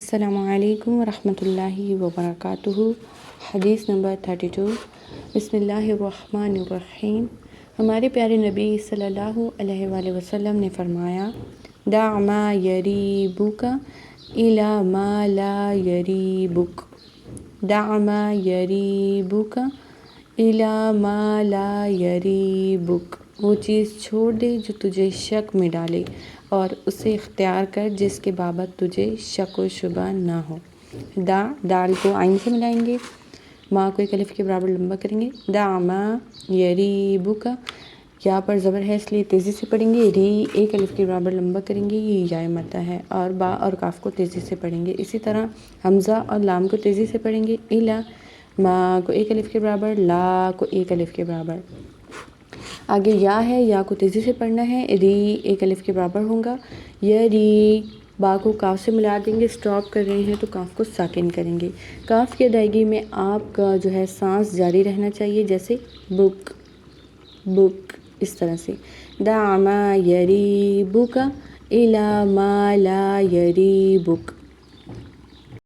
السلام علیکم ورحمۃ اللہ وبرکاتہ۔ حدیث نمبر 32۔ بسم اللہ الرحمن الرحیم۔ ہمارے پیارے نبی صلی اللہ علیہ وآلہ وسلم نے فرمایا، دع ما یریبک الی ما لا یریبک، دع ما یریبک الی ما لا یریبک، وہ چیز چھوڑ دے جو تجھے شک میں ڈالے اور اسے اختیار کر جس کے بابت تجھے شک و شبہ نہ ہو۔ دال کو عین سے ملائیں گے، ماں کو ایک الف کے برابر لمبا کریں گے۔ دع ما یریبک، یا پر زبر ہے اس لیے تیزی سے پڑھیں گے، ری ایک الف کے برابر لمبا کریں گے، یہ یا مدہ ہے، اور با اور کاف کو تیزی سے پڑھیں گے۔ اسی طرح حمزہ اور لام کو تیزی سے پڑھیں گے، الا ما کو ایک الف کے برابر، لا کو ایک الف کے برابر۔ آگے یا ہے، یا کو تیزی سے پڑھنا ہے، ری ایک الف کے برابر ہوگا، یری، با کو کاف سے ملا دیں گے، سٹاپ کر رہے ہیں تو کاف کو ساکن کریں گے۔ کاف کی ادائیگی میں آپ کا جو ہے سانس جاری رہنا چاہیے، جیسے بک بک، اس طرح سے۔ دع ما یریبک الی ما لا یریبک،